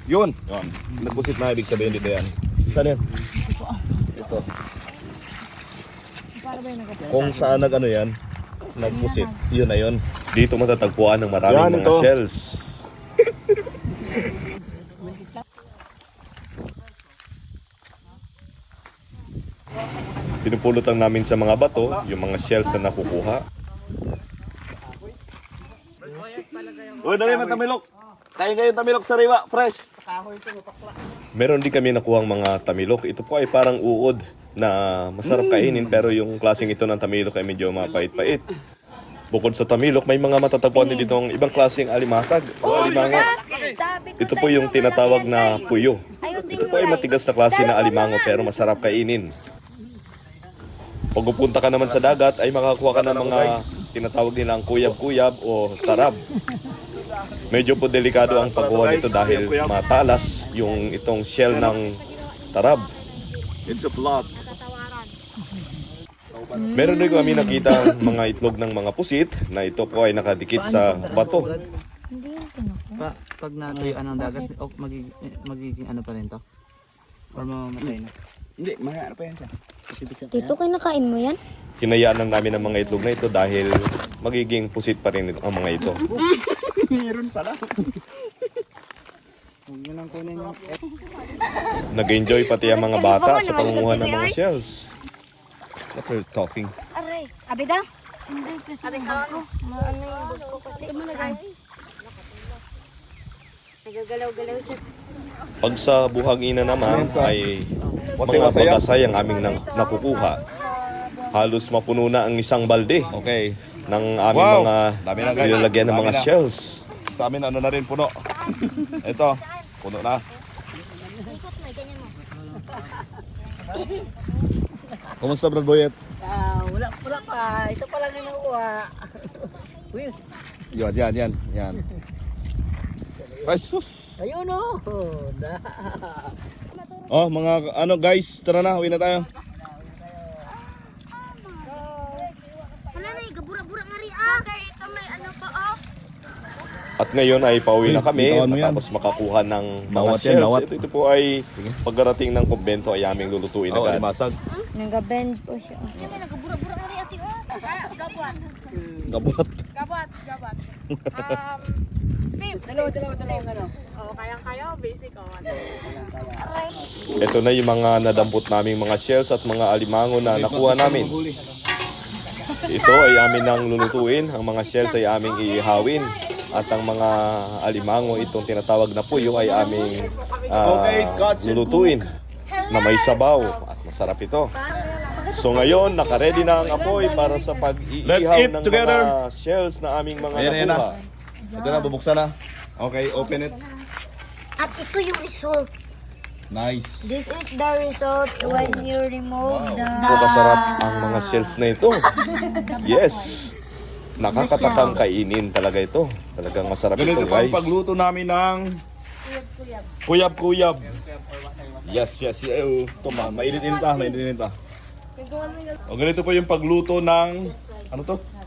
Yun. Yun. Nagpusit na ibig sabihin dito yan. Saan yan? Ito. Kung saan nag ano yan, nagpusit, yun na yun. Dito matatagpuan ng maraming Yan, mga ito. shells. Pinupulot lang namin sa mga bato yung mga shells na nakukuha. Uy, dali man tamilok. Kaya ngayon tamilok sa riwa, fresh. Meron din kami nakuhang mga tamilok. Ito po ay parang uod na masarap kainin pero yung klaseng ito ng tamilok ay medyo mapait-pait. Bukod sa tamilok, may mga matatagpuan din dito ng ibang klaseng alimasag o alimango. Ito po yung tinatawag na puyo. Ito po ay matigas na klase na alimango pero masarap kainin. Pag pupunta ka naman sa dagat ay makakuha ka ng mga tinatawag nilang kuyab-kuyab o tarab. Medyo po delikado ang pagkuha nito dahil matalas yung itong shell ng tarab. It's a plot. Meron din kami nakita mga itlog ng mga pusit na ito po ay nakadikit sa bato. Pag natuyuan ng dagat, magiging ano pa rin to? Or mamamatay na? Hindi, ano pa yan siya? Tito, kinakain mo yan? Hinayaan lang namin ang mga itlog na ito dahil magiging pusit pa rin ang mga ito. Meron pala. Huwag nyo nang kunin yung Nag-enjoy pati ang mga bata sa pangunguha ng mga shells. What are you talking? Aray, abi daw? Hindi, kasi abi ko. Maano yung bug ko kasi. Nagagalaw-galaw siya. Pag sa buhangina naman ay mga bagasay ang aming nakukuha. Halos mapuno na ang isang balde Okay. ng aming Wow! mga Dami na, guys. nilalagyan ng Dami mga na. shells. Sa amin ano na rin puno. Ito, puno na. Ikot mo, ganyan mo. Kumusta Brad Boyet? Wala pa. Ito pa lang yung nakuha. Yan. Jesus. Ayun o. Oh, mga ano guys, tara na, uwi na tayo. Wala na, gabura-bura nga rin. Okay, ito may ano pa, oh. At ngayon ay pauwi na kami Bitawan mo yan. matapos makakuha ng mga Nawat yan, shells. nawat. Ito po ay pagkarating ng kumbento ay aming lulutuin Oh, agad. limasag. Nagabend po siya. Yan, nagabura-bura nga rin, ate, oh. Gabot. Gabat. Steve, dalawa ano. Oh, kayang-kaya, basic oh. Ito na yung mga nadampot naming mga shells at mga alimango na nakuha namin. Ito ay amin nang lulutuin. Ang mga shells ay aming iihawin. At ang mga alimango, itong tinatawag na puyo, ay aming lulutuin na may sabaw. At masarap ito. So ngayon, nakaredy na ang apoy para sa Let's pag-iihaw eat ng together. mga shells na aming mga Ayan na. nakuha. Ito na, bubuksan na. Okay, open it. At ito yung result. Nice. This is the result when you remove the... Ito kasarap ang mga shells na ito. Yes. Nakakatakang kainin talaga ito. Talagang masarap Ganito ito, pa guys. ang pagluto namin ng kuyab-kuyab. Yes. Ito mainit-init pa. O ganito po yung pagluto ng ano to?